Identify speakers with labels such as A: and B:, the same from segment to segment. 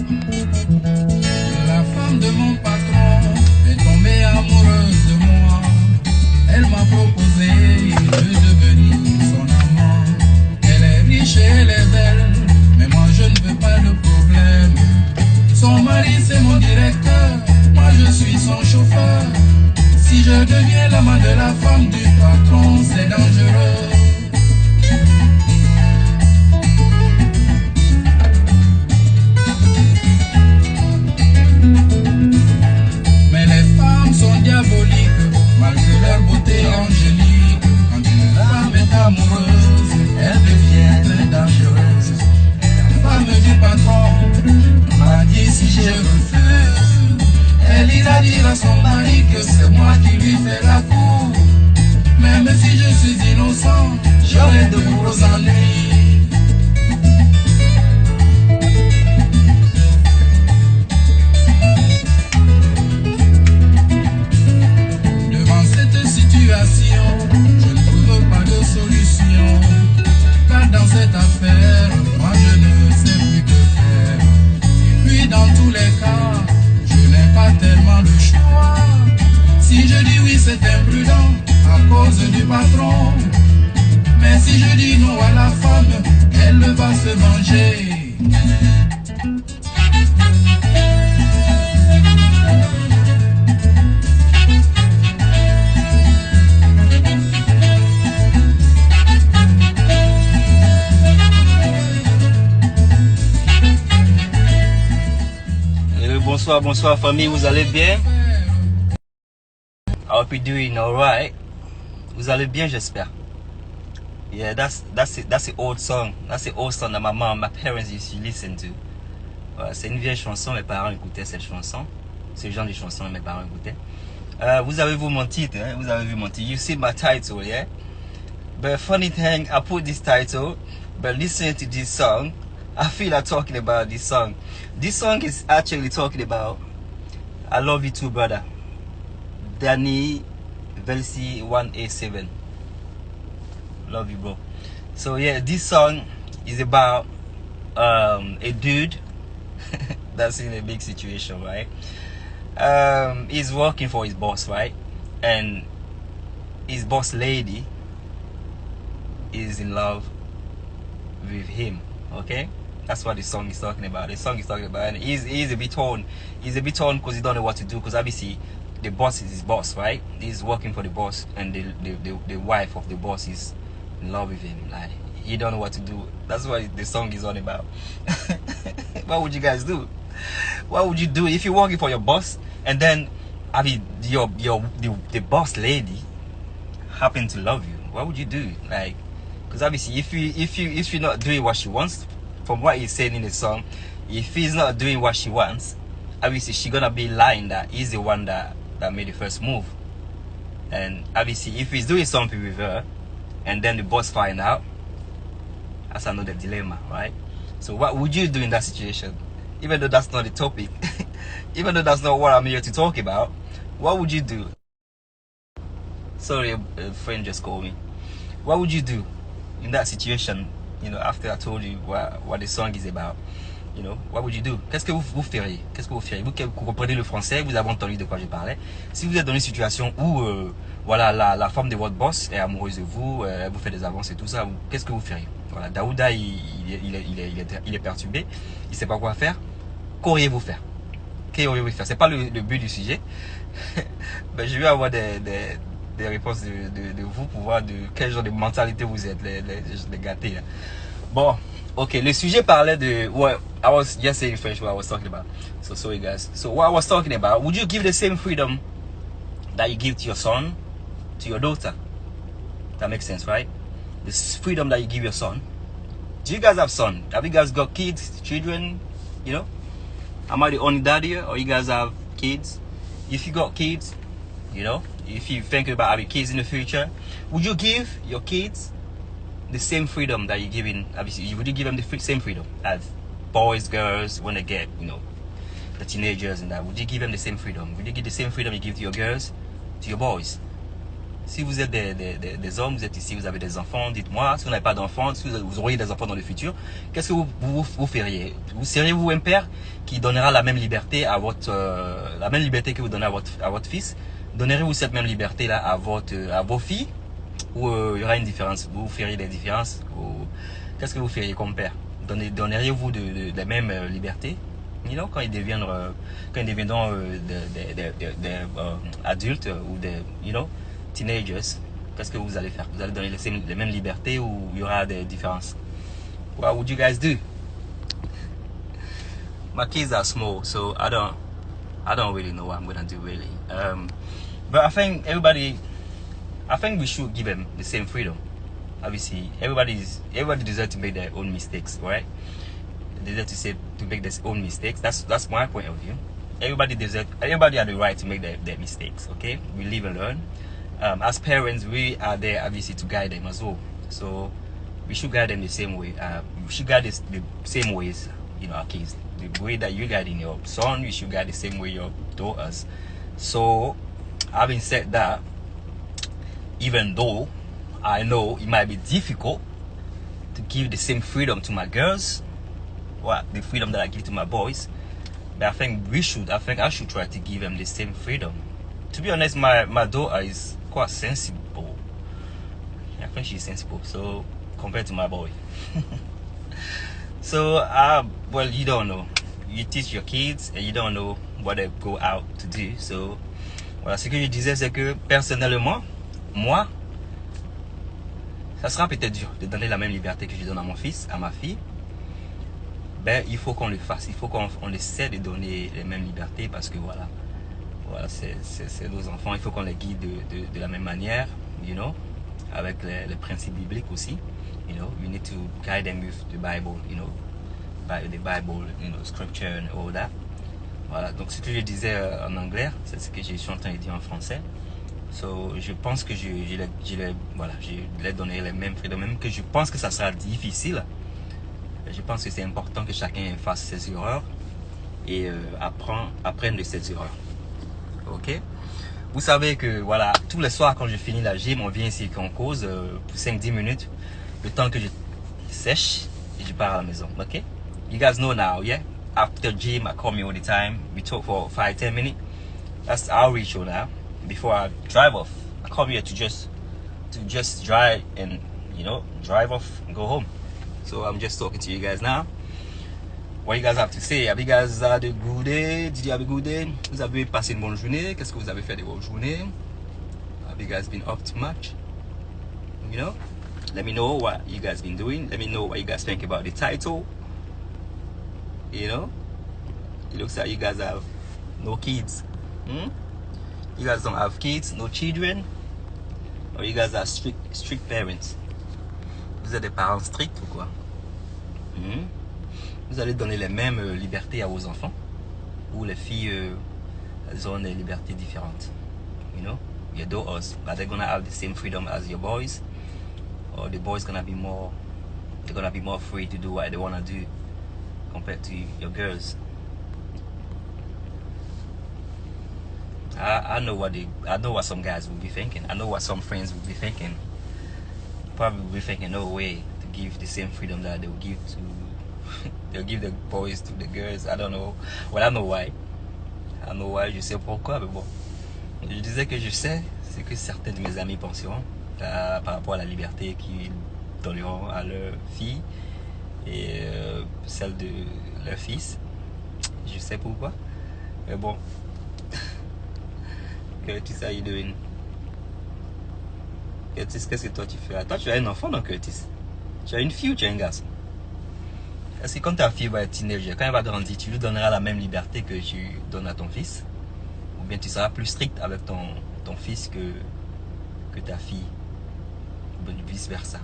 A: La femme de mon patron est tombée amoureuse de moi. Elle m'a proposé de devenir son amant. Elle est riche et elle est belle, mais moi je ne veux pas de problème. Son mari c'est mon directeur, moi je suis son chauffeur. Si je deviens l'amant de la femme du patron, c'est dangereux. Mais les femmes sont diaboliques, malgré leur beauté angélique. Quand une femme est amoureuse, elle devient très dangereuse. La femme du patron m'a dit si je refuse, elle ira dire à son mari que c'est moi qui lui fais la cour. Même si je suis innocent, j'aurai de gros ennuis. Devant cette situation, je ne trouve pas de solution. Car dans cette affaire, moi je ne sais plus que faire. Puis dans tous les cas, je n'ai pas tellement le choix. Si je dis oui, c'est imprudent à cause du patron. Mais si je dis non à la femme, elle va se venger.
B: Bonsoir, bonsoir famille, vous allez bien? I hope you're doing alright. Vous allez bien, j'espère. Yeah, that's the old song. That's the old song that my parents used to listen to. Voilà, c'est une vieille chanson, mes parents écoutaient cette chanson. C'est le genre de chanson que mes parents écoutaient. Vous avez vu mon titre, hein? Vous avez vu mon titre. You see my title, yeah? But funny thing, I put this title, but listening to this song, I feel like talking about this song. This song is actually talking about I love you too, brother. Danny Velsi 187. Love you, bro. So yeah, this song is about a dude that's in a big situation, right? He's working for his boss, right? And his boss lady is in love with him, okay? That's what the song is talking about. The song is talking about, and he's a bit torn. He's a bit torn because he don't know what to do. Because obviously, the boss is his boss, right? He's working for the boss, and the wife of the boss is in love with him. Like he don't know what to do. That's what the song is all about. What would you guys do? What would you do if you're working for your boss, and then I mean the boss lady happen to love you? What would you do? Like, because obviously, if you're not doing what she wants. From what he's saying in the song, if he's not doing what she wants, obviously she's gonna be lying that he's the one that made the first move. And obviously if he's doing something with her and then the boss find out, that's another dilemma, right? So what would you do in that situation? Even though that's not the topic, even though that's not what I'm here to talk about, what would you do? Sorry, a friend just called me. What would you do in that situation? You know, after I told you what the song is about, you know, what would you do? Qu'est-ce que vous feriez? Qu'est-ce que vous feriez? Vous qui comprenez le français, vous avez entendu de quoi je parlais. Si vous êtes dans une situation où, voilà, la femme de votre boss est amoureuse de vous, elle vous fait des avances et tout ça, qu'est-ce que vous feriez? Voilà, Daouda, il est perturbé, il sait pas quoi faire. Qu'auriez-vous faire? Qu'auriez-vous faire? C'est pas le but du sujet. Ben, je vais avoir des réponses de vous pour voir de quel genre de mentalité vous êtes, les gâtés là. Bon, ok, le sujet parlait de what I was just saying in French what I was talking about. So sorry guys. So what I was talking about, would you give the same freedom that you give to your son to your daughter? That makes sense, right? The freedom that you give your son. Do you guys have son? Have you guys got kids, children? You know, am I the only dad here, or you guys have kids? If you got kids, you know, if you think about having kids in the future, would you give your kids the same freedom that you're giving? Obviously, would you give them the same freedom as boys, girls, when they get, you know, the teenagers and that? Would you give them the same freedom? Would you give the same freedom you give to your girls, to your boys? Si vous êtes des hommes, vous êtes ici, vous avez des enfants, dites-moi. Si vous n'avez pas d'enfants, si vous auriez des enfants dans le futur, qu'est-ce que vous feriez? Vous seriez-vous un père qui donnera la même liberté à votre, la même liberté que vous donnez à votre fils? Donnerez-vous cette même liberté-là à vos filles? Ou il y aura une différence? Vous feriez des différences? Qu'est-ce que vous feriez comme père? Donneriez-vous les mêmes libertés? You know, quand ils deviendront adultes ou des, you know, teenagers, qu'est-ce que vous allez faire? Vous allez donner les mêmes libertés ou il y aura des différences? What would you guys do? My kids are small, so I don't really know what I'm gonna do really. But I think we should give them the same freedom. Obviously, everybody deserves to make their own mistakes, right? They deserve to make their own mistakes. That's my point of view. Everybody has the right to make their mistakes. Okay, we live and learn. As parents, we are there obviously to guide them as well. So we should guide them the same way. We should guide the same ways, you know, our kids. The way that you guiding your son, you should guide the same way your daughters. So, having said that, even though I know it might be difficult to give the same freedom to my girls, or the freedom that I give to my boys, but I think I should try to give them the same freedom. To be honest, my daughter is quite sensible. I think she's sensible, so compared to my boy. So, well, you don't know. You teach your kids and you don't know what they go out to do. So, voilà, ce que je disais, c'est que personnellement, moi, ça sera peut-être dur de donner la même liberté que je donne à mon fils, à ma fille. Ben, il faut qu'on le fasse. Il faut qu'on essaie de donner les mêmes libertés parce que voilà, c'est nos enfants. Il faut qu'on les guide de la même manière, you know, avec les principes bibliques aussi. You know, we need to guide them with the Bible, you know, by the Bible, you know, scripture and all that. Voilà, donc ce que je disais en anglais, c'est ce que je suis en train de dire en français. So, je pense que je vais donner les mêmes freedoms, même que je pense que ça sera difficile. Je pense que c'est important que chacun fasse ses erreurs et apprenne de ses erreurs. Ok? Vous savez que voilà, tous les soirs quand je finis la gym, on vient ici qu'on cause pour 5-10 minutes, le temps que je sèche et je pars à la maison. Ok? You guys know now, yeah? After gym, I come here all the time. We talk for 5-10 minutes. That's our ritual now. Before I drive off, I come here to just drive and, you know, drive off and go home. So I'm just talking to you guys now. What you guys have to say? Have you guys had a good day? Did you have a good day? Vous avez passé une bonne journée? Qu'est-ce que vous avez fait de votre journée? Have you guys been up to much? You know? Let me know what you guys been doing. Let me know what you guys think about the title. You know? It looks like you guys have no kids. You guys don't have kids, no children? Or you guys are strict parents? Vous êtes des parents stricts ou quoi? Vous allez donner les mêmes libertés à vos enfants? Ou les filles, elles ont des libertés différentes? You know? Your daughters, are they gonna have the same freedom as your boys? Or the boys gonna be more free to do what they wanna do compared to your girls? I know what some guys will be thinking. I know what some friends will be thinking. Probably will be thinking, no way to give the same freedom that they'll give the boys to the girls. I don't know. Well, I know why. I know why. Je sais pourquoi, mais bon. Je disais que je sais ce que certains de mes amis penseront par rapport à la liberté qu'ils donneront à leurs filles et celle de leur fils. Je sais pourquoi. Mais bon. Curtis, how you doing? Curtis, qu'est-ce que toi tu fais? Toi, tu as un enfant, non, Curtis? Tu as une fille ou tu as un garçon? Est-ce que quand ta fille va être teenager, quand elle va grandir, tu lui donneras la même liberté que tu donnes à ton fils? Ou bien tu seras plus strict avec ton fils que ta fille? Ou vice versa?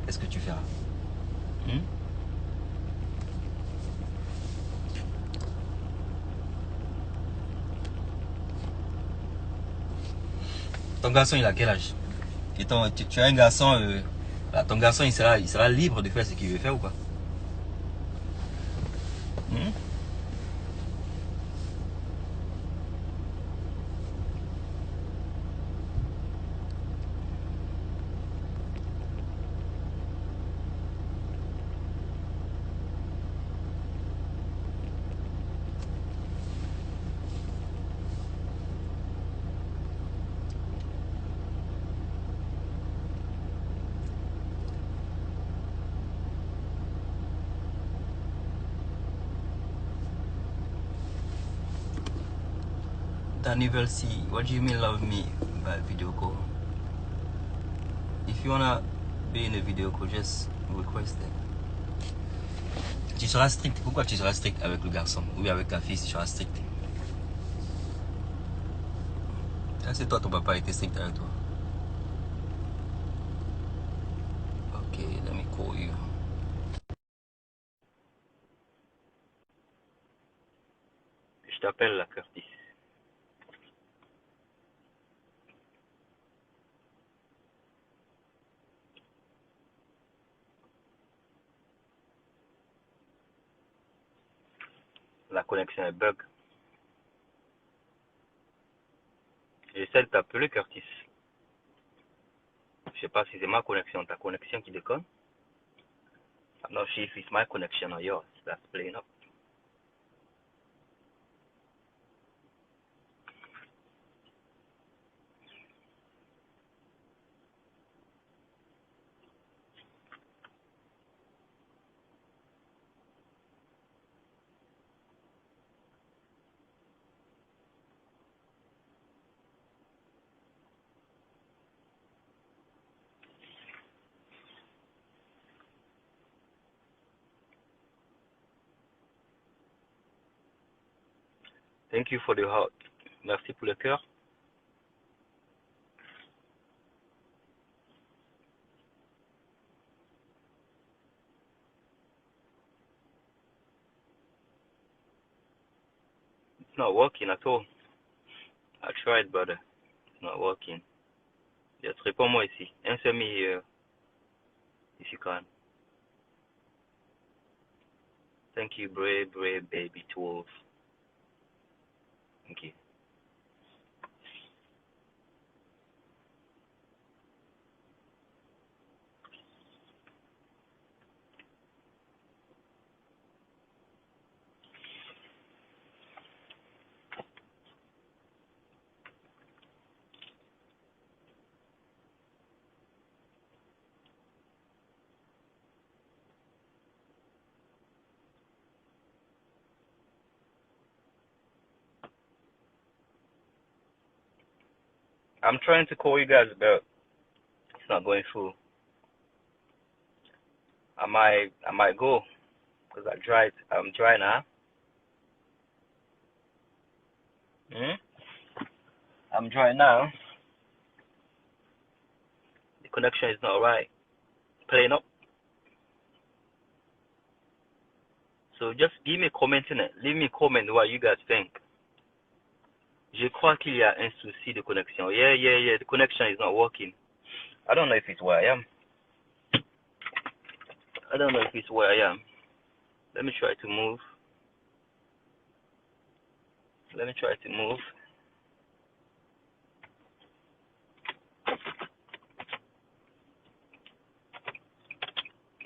B: Qu'est-ce que tu feras? Ton garçon, il a quel âge? Et tu as un garçon, ton garçon, il sera libre de faire ce qu'il veut faire ou quoi? Danny will see. What do you mean love me by video call? If you wanna be in a video call, just request it. Tu seras strict. Pourquoi tu seras strict avec le garçon ou avec la fille si tu seras strict? Ah, c'est toi, ton papa était strict avec toi. Ok, let me call you. Je t'appelle la Curtis. La connexion est bug. J'essaie de t'appeler Curtis. Je sais pas si c'est ma connexion, ta connexion qui déconne. I'm not sure if it's my connection or yours that's playing up. Thank you for the heart. Merci pour le cœur. It's not working at all. I tried, but it's not working. Just réponds-moi ici. Answer me here if you can. Thank you, brave, brave baby 12. Thank you. I'm trying to call you guys, but it's not going through. I might go because I'm dry now. I'm dry now. The connection is not right. Playing up. So just give me a comment in it. Leave me a comment what you guys think. Je crois qu'il y a un souci de connexion. Yeah. The connection is not working. I don't know if it's where I am. I don't know if it's where I am. Let me try to move.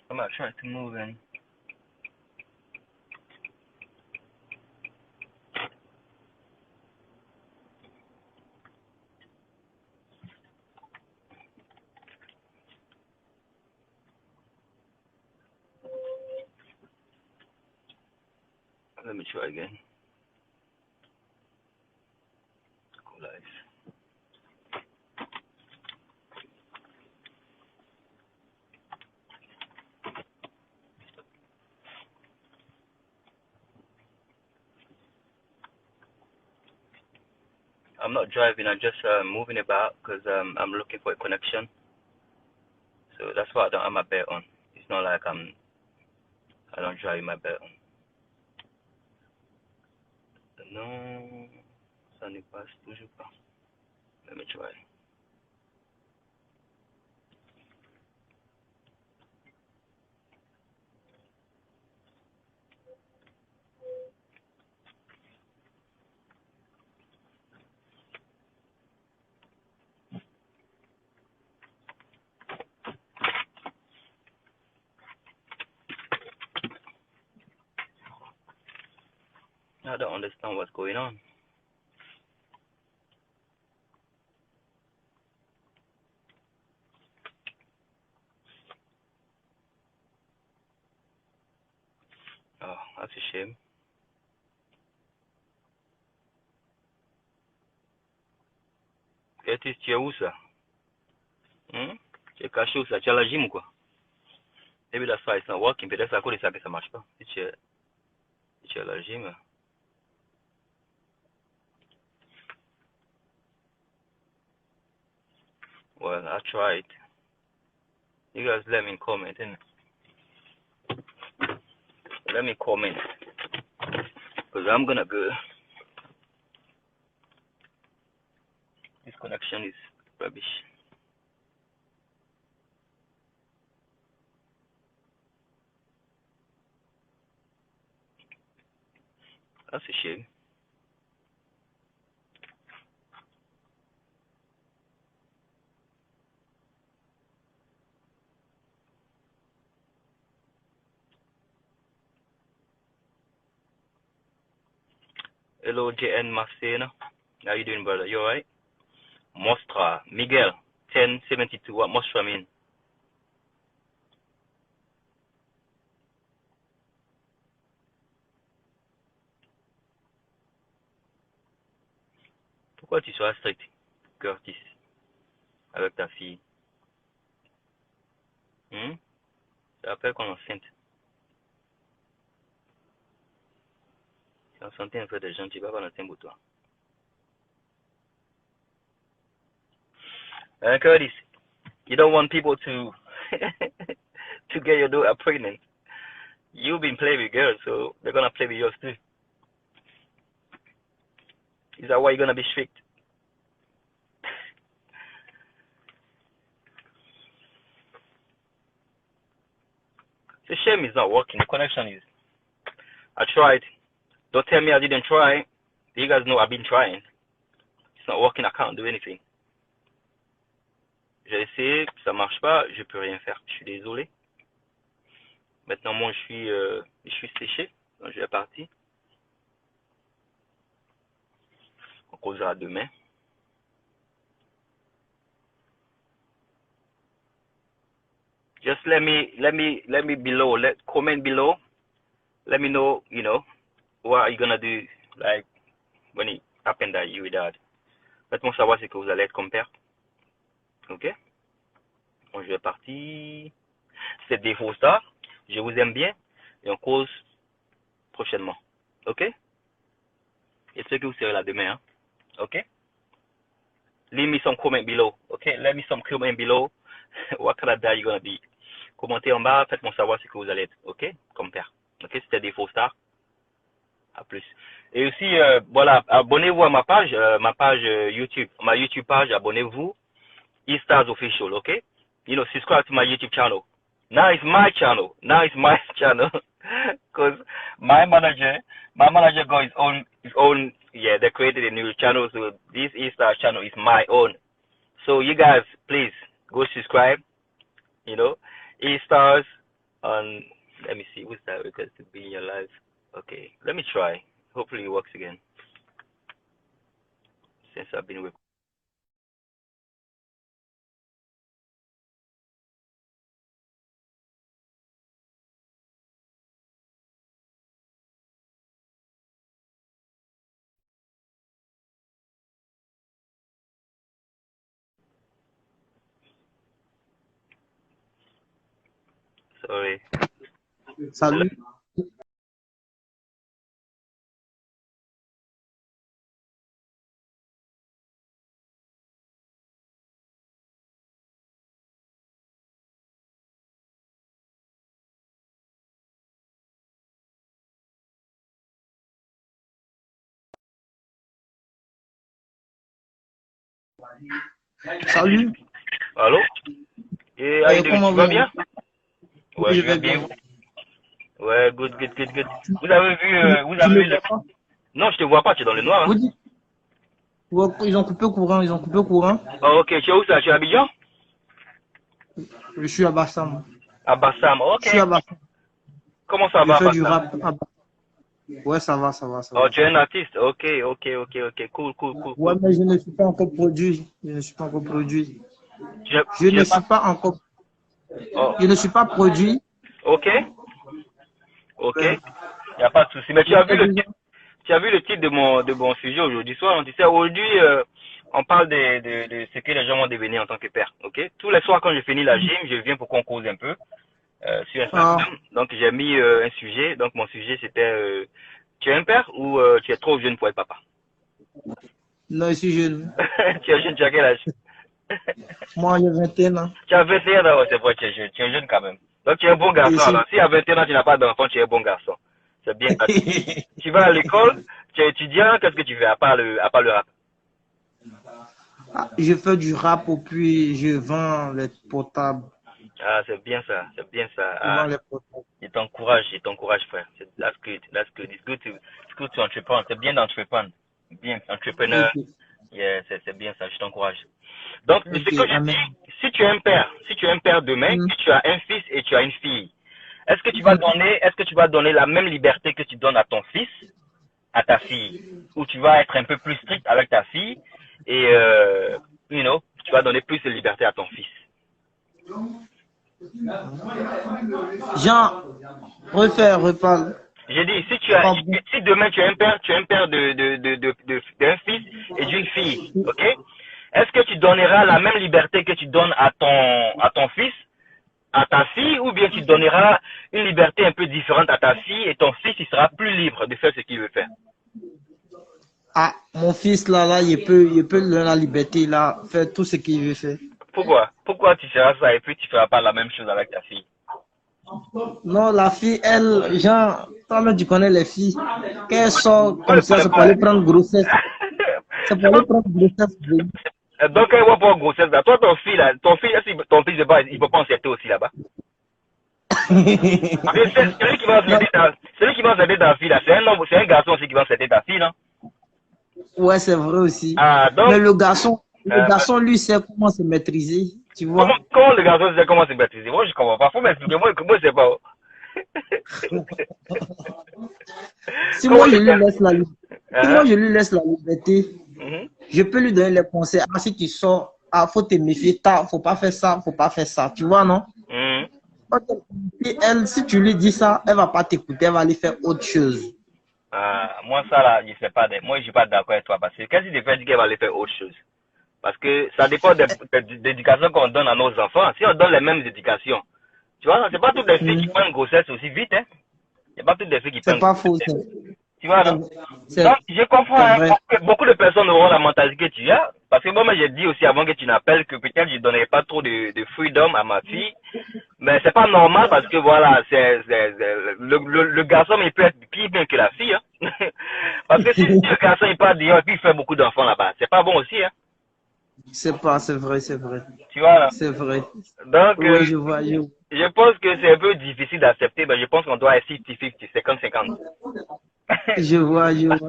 B: I'm not trying to move in. Let me try again. Go live. I'm not driving. I'm just moving about because I'm looking for a connection. So that's why I don't have my belt on. It's not like I don't drive my belt on. Non, ça ne passe toujours pas. Let me try. I don't understand what's going on. Oh, that's a shame. Curtis, tu es où ça? Tu es caché où ça? Tu es à la gym ou quoi? Maybe that's why it's not working. Peut-être c'est à cause de ça que ça marche pas. Si tu es à la gym. Well, I tried. You guys let me comment, innit? Let me comment. Because I'm gonna go. This connection is rubbish. That's a shame. Hello, JN Marcena. How you doing, brother? You alright? Mostra. Miguel. 1072. What Mostra mean? Pourquoi tu seras strict, Curtis, avec ta fille? Ça rappelle qu'on est enceinte. Si on sentait un peu de gens, tu vas pas l'enceinte pour toi. Curtis, you don't want people to to get your daughter pregnant. You've been playing with girls, so they're gonna play with yours too. Is that why you're gonna be strict? The shame is not working. The connection is. I tried. Don't tell me I didn't try. You guys know I've been trying. It's not working. I can't do anything. J'ai essayé, ça marche pas. Je peux rien faire. Je suis désolé. Maintenant, moi, je suis séché. Donc, je vais partir. On causera demain. Just let me below. Comment below. Let me know, what are you gonna do, like, when it happened that you did. Faites-moi savoir ce que vous allez être comme père. Ok? Bon, je vais partir. C'est des faux stars. Je vous aime bien. Et on cause prochainement. Ok? J'espère que vous serez là demain, hein? Ok? Leave me some comment below. Ok? Let me some comment below. What kind of dad you gonna be? Commentez en bas. Faites-moi savoir ce que vous allez être. Ok? Comme père. Ok? C'était des faux stars. À plus. Et aussi, voilà, abonnez-vous à ma page YouTube, ma YouTube page, abonnez-vous, eStars Official, okay? Subscribe to my YouTube channel. Now it's my channel. Because my manager got his own, yeah, they created a new channel, so this eStars channel is my own. So you guys, please, go subscribe, eStars on, let me see, what's that request to be in your life? Okay, let me try. Hopefully it works again. Since I've been with. Sorry.
C: Salut. Salut.
B: Allô? Et tu vas bien? Ouais,
C: je
B: vais
C: vais
B: bien. Ouais, good. Vous avez vu le... Non, je te vois pas, tu es dans le noir. Hein?
C: Ils ont coupé le courant.
B: Oh, ok, tu es où ça? Tu es à Abidjan?
C: Je suis à Bassam.
B: À Bassam, ok.
C: Je suis à Bassam.
B: Comment ça va?
C: Je fais du rap. Ouais, ça va.
B: Oh, tu es un artiste? Ok. Cool.
C: Ouais, mais je ne suis pas encore produit. Je ne suis pas produit.
B: Oh.
C: Je ne suis pas produit.
B: Ok. Il n'y a pas de souci. Mais tu as vu le titre de mon sujet aujourd'hui soir. Tu sais, aujourd'hui, on parle de ce que les gens vont devenir en tant que père, ok? Tous les soirs, quand je finis la gym, je viens pour qu'on cause un peu sur
C: Ah,
B: Instagram. Donc, j'ai mis un sujet. Donc, mon sujet, c'était tu es un père ou tu es trop jeune pour être papa?
C: non, je suis jeune.
B: Tu es jeune, tu as quel âge?
C: Moi, j'ai 21 ans.
B: Tu as 21 ans, c'est vrai, tu es jeune quand même. Donc, tu es un bon
C: Et
B: garçon.
C: c'est-
B: Alors, si à 21 ans, tu n'as pas d'enfant, tu es un bon garçon. C'est bien. Tu vas à l'école, tu es étudiant, qu'est-ce que tu fais à part le rap?
C: Ah, je fais du rap et puis je vends les portables.
B: Ah, c'est bien ça, c'est bien ça.
C: Je
B: Ah,
C: vends les portables.
B: je t'encourage, frère. That's good, that's good. It's good to entreprendre. C'est bien d'entreprendre. Bien, entrepreneur.
C: Ok,
B: Yeah, c'est bien ça, je t'encourage. Donc, ce
C: ok,
B: que je
C: amen.
B: dis, si tu es un père demain,
C: Mhm,
B: que tu as un fils et tu as une fille,
C: mhm.
B: est-ce que tu vas donner la même liberté que tu donnes à ton fils, à ta fille, ou tu vas être un peu plus strict avec ta fille et, tu vas donner plus de liberté à ton fils.
C: Jean, reparle.
B: J'ai dit,
C: Pas bon.
B: si demain tu es un père d'un fils et d'une fille, ok? Est-ce que tu donneras la même liberté que tu donnes à ton fils, à ta fille, ou bien tu donneras une liberté un peu différente à ta fille et ton fils, il sera plus libre de faire ce qu'il veut faire?
C: Ah, mon fils là, il peut lui donner la liberté, là, faire tout ce qu'il veut faire.
B: Pourquoi? Pourquoi tu feras ça et puis tu feras pas la même chose avec ta fille?
C: Non, la fille, elle, Jean, toi-même tu connais les filles. Quand elles sortent
B: Moi,
C: comme
B: le
C: ça, c'est pour
B: problème,
C: aller prendre grossesse. C'est pour
B: c'est
C: aller
B: pas-
C: prendre grossesse.
B: donc, elle va pas grossesse là. Toi, ton fils, là, ton fils de base, il peut pas en accepter aussi là-bas. Mais celui qui va
C: Non,
B: accepter ta fille là, c'est un garçon aussi qui va accepter ta fille, non?
C: ouais, c'est vrai aussi.
B: Ah,
C: Mais
B: donc,
C: le garçon, lui, sait comment se maîtriser, tu vois.
B: comment le garçon sait comment se baptiser? Moi, je comprends pas. Faut m'expliquer. Moi, je sais pas.
C: Si
B: Comment
C: moi, je
B: il
C: lui
B: fait?
C: laisse la, si moi,
B: Hein?
C: je lui laisse la liberté,
B: Mhm.
C: je peux lui donner les conseils. Ah, si tu sors, ah, faut te méfier, faut pas faire ça, faut pas faire ça. Tu vois, non?
B: Mhm.
C: Et elle, si tu lui dis ça, elle va pas t'écouter, elle va aller faire autre chose.
B: Ah, moi, ça là, je sais pas. Moi, je suis pas d'accord avec toi parce que qu'est-ce qu'il fait dire qu'elle va aller faire autre chose? Parce que ça dépend de l'éducation qu'on donne à nos enfants. Si on donne les mêmes éducations, tu vois, c'est pas toutes les filles qui
C: Mhm.
B: prennent grossesse aussi vite, hein. C'est pas toutes les filles qui
C: C'est
B: prennent
C: pas faux,
B: grossesse. Tu vois, non?
C: c'est
B: Donc, je comprends,
C: c'est
B: hein,
C: vrai.
B: beaucoup de personnes auront la mentalité que tu as. Parce que moi, j'ai dit aussi avant que tu n'appelles que peut-être je ne donnerais pas trop de freedom à ma fille. Mais c'est pas normal parce que voilà, le garçon, il peut être pire bien que la fille, hein. Parce que si le garçon, il part dehors et puis il fait beaucoup d'enfants là-bas, c'est pas bon aussi, hein.
C: C'est vrai, c'est vrai.
B: Tu vois, là.
C: C'est vrai.
B: Donc,
C: Oui, je vois, je vois.
B: je pense que c'est un peu difficile d'accepter, mais je pense qu'on doit être 50-50, 50-50.
C: Je vois, je vois.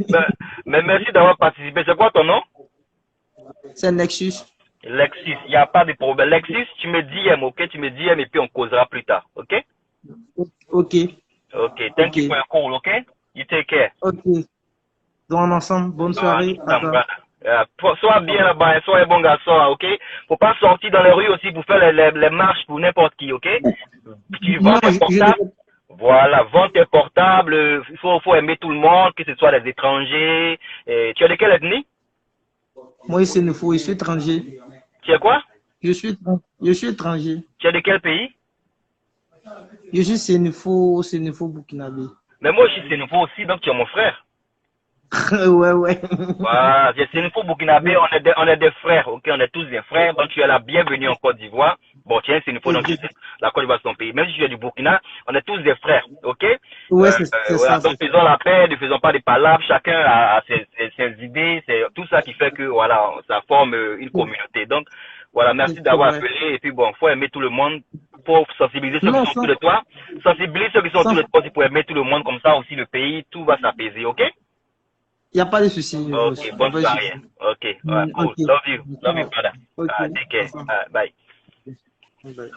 B: mais, mais merci d'avoir participé. C'est quoi ton nom?
C: C'est Nexus.
B: Lexis, il n'y a pas de problème. Lexis, tu me DM, ok? Tu me DM et puis on causera plus tard, ok?
C: Ok,
B: Ok,
C: ok,
B: thank you for your call, ok? You take care.
C: ok. Donc, ensemble, bonne soirée à toi.
B: Sois bien là-bas, hein, sois un bon garçon, hein, ok? Faut pas sortir dans les rues aussi pour faire les marches pour n'importe qui, ok? Tu vends
C: Non,
B: tes portables, voilà, vends tes portables, faut aimer tout le monde, que ce soit les étrangers. Tu es de quelle ethnie?
C: moi, c'est une faux, je suis étranger.
B: Tu es quoi?
C: Je suis étranger.
B: Tu es de quel pays?
C: Je suis Sénéfo burkinabé.
B: Mais moi, je suis sénégalais aussi, donc tu es mon frère.
C: Ouais, ouais.
B: Voilà, c'est une fois burkinabé, on est des frères, ok, on est tous des frères, donc tu es la bienvenue en Côte d'Ivoire. Bon, tiens, c'est une fois, donc tu sais, la Côte d'Ivoire c'est ton pays. Même si tu es du Burkina, on est tous des frères, ok?
C: Ouais, c'est
B: Voilà,
C: ça.
B: donc faisons la paix, ne faisons pas des palabres, chacun a ses idées, c'est tout ça qui fait que, voilà, ça forme une communauté. Donc, voilà, merci d'avoir appelé, et puis bon, faut aimer tout le monde, pour sensibiliser ceux qui sont autour de toi, sensibiliser ceux qui sont autour de toi, pour aimer tout le monde, comme ça aussi le pays, tout va s'apaiser, ok?
C: Il n'y a pas de souci.
B: Ok, bonne soirée. Ok, right, cool.
C: Okay.
B: Love you, brother.
C: Okay.
B: Take care. Bye.
C: Bye.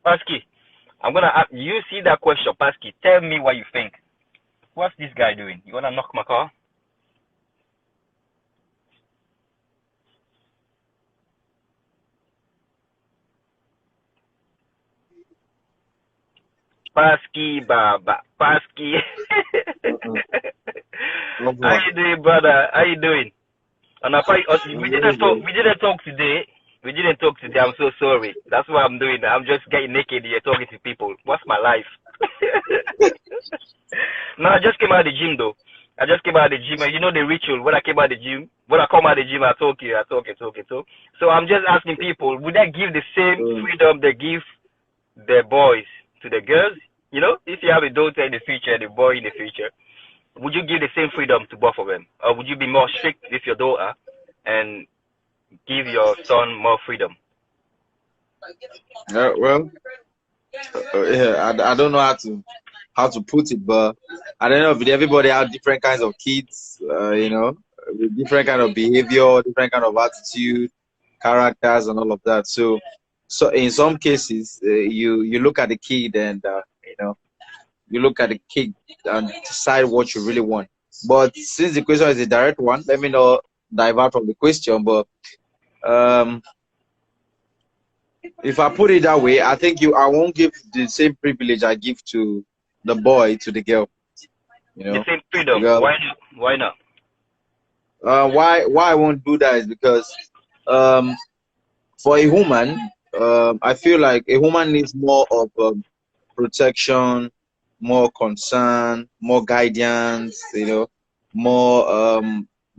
B: Pasky, I'm gonna ask you. See that question, Pasky? Tell me what you think. What's this guy doing? You wanna knock my car?
D: Paski Baba. Paski. How you doing, brother? How you doing? And we didn't talk. We didn't talk today. We didn't talk today. I'm so sorry. That's what I'm doing. I'm just getting naked here talking to people. What's my life? No, I just came out of the gym though. I just came out of the gym, and you know the ritual. When I came out of the gym, when I come out of the gym, I talk. So I'm just asking people, would they give the same freedom they give the boys to the girls? You know, if you have a daughter in the future, the boy in the future, would you give the same freedom to both of them, or would you be more strict with your daughter and give your son more freedom?
E: Well, yeah, I don't know how to put it, but I don't know if everybody have different kinds of kids, you know, with different kind of behavior, different kind of attitude, characters, and all of that. So in some cases, you look at the kid and you know, you look at the kid and decide what you really want. But since the question is a direct one, let me not divert from the question. But if I put it that way, I think I won't give the same privilege I give to the boy to the girl. You know,
D: the same freedom.
E: Because,
D: why not?
E: why I won't do that is because for a woman, I feel like a woman needs more of protection, more concern, more guidance. You know, more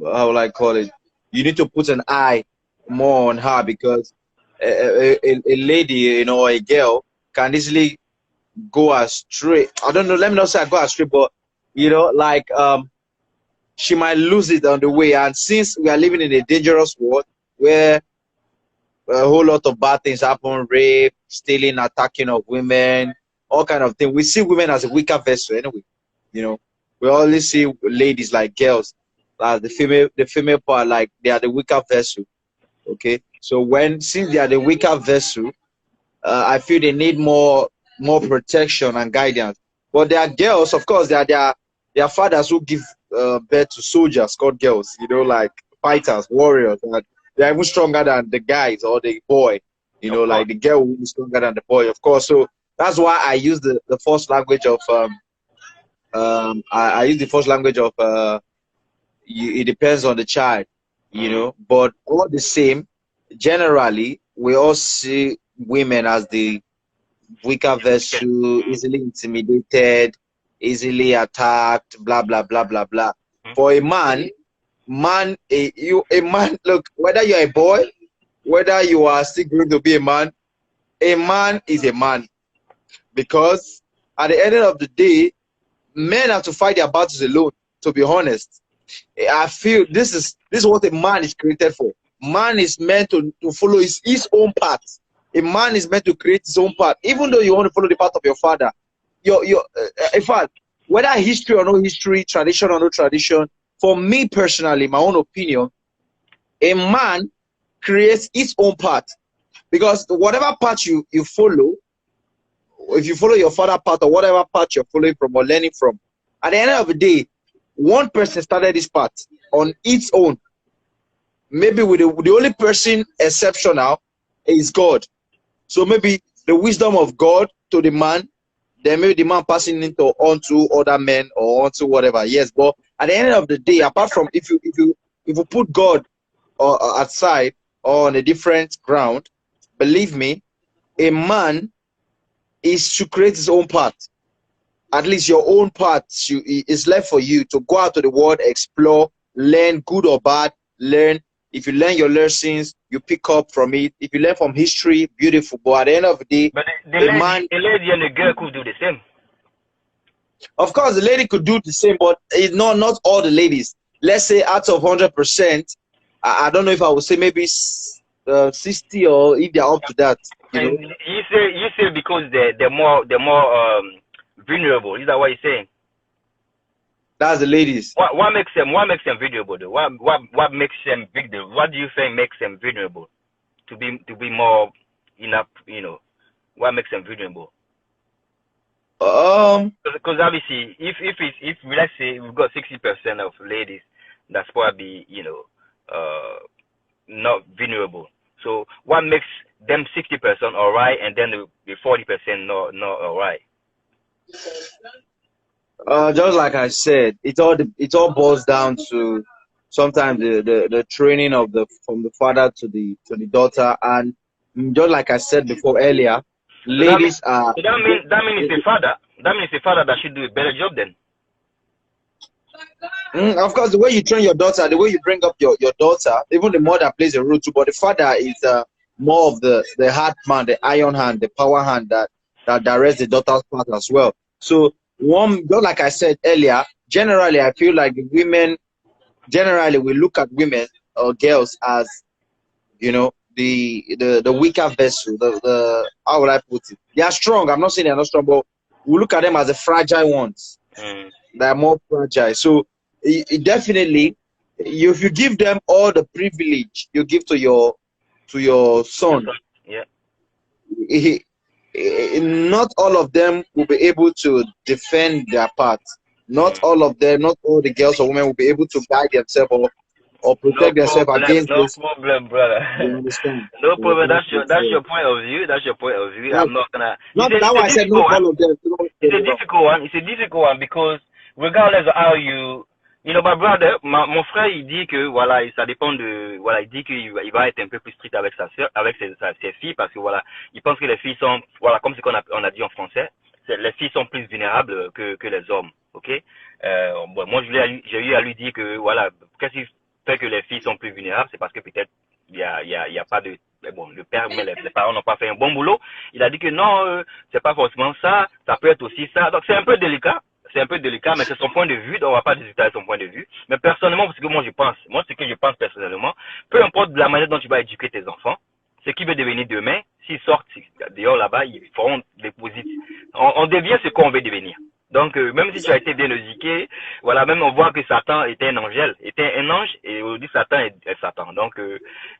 E: how will I call it? You need to put an eye more on her, because a lady, you know, or a girl can easily go astray. I don't know, let me not say I go astray, but you know, like she might lose it on the way. And since we are living in a dangerous world where a whole lot of bad things happen, rape, stealing, attacking of women, all kind of things, we see women as a weaker vessel anyway. You know, we always see ladies like girls, the female part, like they are the weaker vessel. Okay, so since they are the weaker vessel, I feel they need more protection and guidance. But there are girls, of course, there are fathers who give birth to soldiers called girls, you know, like fighters, warriors. They are even stronger than the guys or the boy, you know, like the girl will be stronger than the boy, of course. So that's why I use the first language of I use the first language of it depends on the child, you know. But all the same, generally we all see women as the weaker vessel, easily intimidated, easily attacked, blah blah blah blah blah. For a man, look, whether you're a boy, whether you are still going to be a man is a man, because at the end of the day, men have to fight their battles alone. To be honest, I feel this is what a man is created for. Man is meant to follow his own path. A man is meant to create his own path. Even though you want to follow the path of your father, in fact, whether history or no history, tradition or no tradition, for me personally, my own opinion, a man creates his own path. Because whatever path you follow, if you follow your father's path or whatever path you're following from or learning from, at the end of the day, one person started this path on its own. Maybe with the only person exceptional is God. So maybe the wisdom of God to the man, then maybe the man passing it on to other men or onto whatever. Yes, but at the end of the day, apart from if you put God outside or on a different ground, believe me, a man is to create his own path. At least your own path is left for you to go out to the world, explore, learn, good or bad, learn. If you learn your lessons, you pick up from it. If you learn from history, beautiful. But at the end of the day,
D: but the lady and the girl could do the same.
E: Of course, the lady could do the same, but it's not all the ladies. Let's say out of 100%, I don't know if I would say maybe 60, or if they're up to that. You know?
D: You say because they're more vulnerable. Is that what you're saying?
E: That's the ladies.
D: What makes them vulnerable though? What makes them vulnerable? What do you think makes them vulnerable? To be more enough, you know, what makes them vulnerable? Because obviously, if let's say we've got 60% of ladies, that's probably, you know, not vulnerable. So what makes them 60% alright, and then the 40% not alright?
E: Just like I said, it all boils down to sometimes the training of the from the father to the daughter, and just like I said before earlier,
D: So
E: ladies are.
D: that means it's the father. That means the father that should do a better job then.
E: Of course, the way you train your daughter, the way you bring up your daughter, even the mother plays a role too. But the father is more of the hard man, the iron hand, the power hand that directs the daughter's path as well. So just like I said earlier, generally I feel like women, generally we look at women or girls as, you know, the weaker vessel. The how would I put it? They are strong. I'm not saying they're not strong, but we look at them as the fragile ones. They are more fragile. So it definitely, if you give them all the privilege you give to your son,
D: Yeah.
E: Not all of them will be able to defend their part. Not all of them, not all the girls or women will be able to guide themselves or protect themselves against this.
D: No problem, brother.
E: You understand?
D: No problem. That's your point of view. That's your point of view. I'm not gonna.
E: Not that why I said not all of them.
D: It's a difficult one. It's a difficult one because regardless of how you know, my brother, mon frère, il dit que voilà, ça dépend de voilà, il dit qu'il va être un peu plus strict avec sa sœur, avec ses filles parce que voilà, il pense que les filles sont voilà, comme ce qu'on a dit en français, les filles sont plus vulnérables que les hommes, ok? Bon, moi j'ai eu à lui dire que voilà, qu'est-ce qui fait que les filles sont plus vulnérables, c'est parce que peut-être il y a pas de bon, le père, mais les parents n'ont pas fait un bon boulot. Il a dit que non, c'est pas forcément ça, ça peut être aussi ça. Donc c'est un peu délicat. C'est un peu délicat, mais c'est son point de vue, donc on va pas discuter avec son point de vue. Mais personnellement, ce que moi je pense personnellement, peu importe la manière dont tu vas éduquer tes enfants, ce qui veut devenir demain, s'ils sortent dehors là-bas, ils feront des positifs. On devient ce qu'on veut devenir. Donc, même si tu as été bien éduqué, voilà, même on voit que Satan était un ange, et aujourd'hui Satan est Satan. Donc,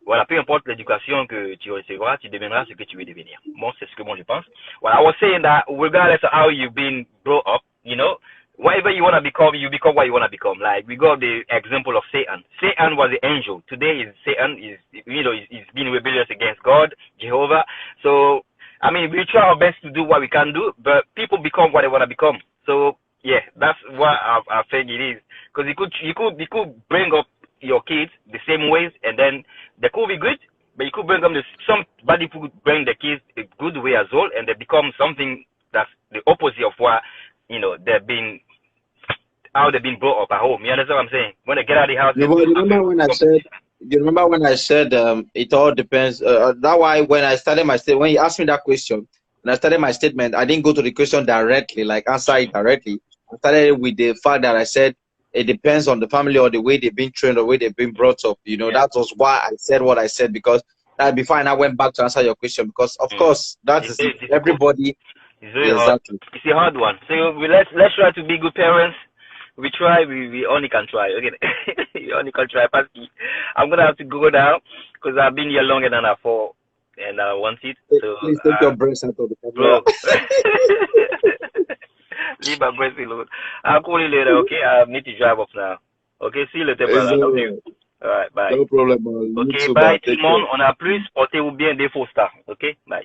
D: voilà, peu importe l'éducation que tu recevras, tu deviendras ce que tu veux devenir. Bon, c'est ce que moi je pense. Well, I was saying that regardless of how you've been brought up, you know, whatever you want to become, you become what you want to become. Like, we got the example of Satan. Satan was the angel. Today, Satan is, you know, is being rebellious against God, Jehovah. So, I mean, we try our best to do what we can do, but people become what they want to become. So, yeah, that's what I think it is. Because you could bring up your kids the same ways, and then they could be good, but you could bring them somebody could bring the kids a good way as well, and they become something that's the opposite of what, you know, how they've been brought up at home. You understand what I'm saying? When they get out of the house.
E: You remember when I said it all depends. That's why when I started my statement, when you asked me that question, when I started my statement, I didn't go to the question directly, like answer it directly. I started with the fact that I said it depends on the family or the way they've been trained or the way they've been brought up. You know, that was why I said what I said, because that before I went back to answer your question, because of course that is everybody.
D: It's very hard. It's a hard one. So let's try to be good parents. We try. We only can try. Okay, we only can try. I'm gonna have to go now because I've been here longer than I thought, and I want it. So
E: please take your breath out of the
D: bro.
E: camera.
D: Leave my breath alone. I'll call you later. Okay, I need to drive off now. Okay, see you later, brother. Love you. All right, bye.
E: No problem.
D: Okay, bye tout le monde. On a plus. Portez-vous bien des faux stars. Okay, bye.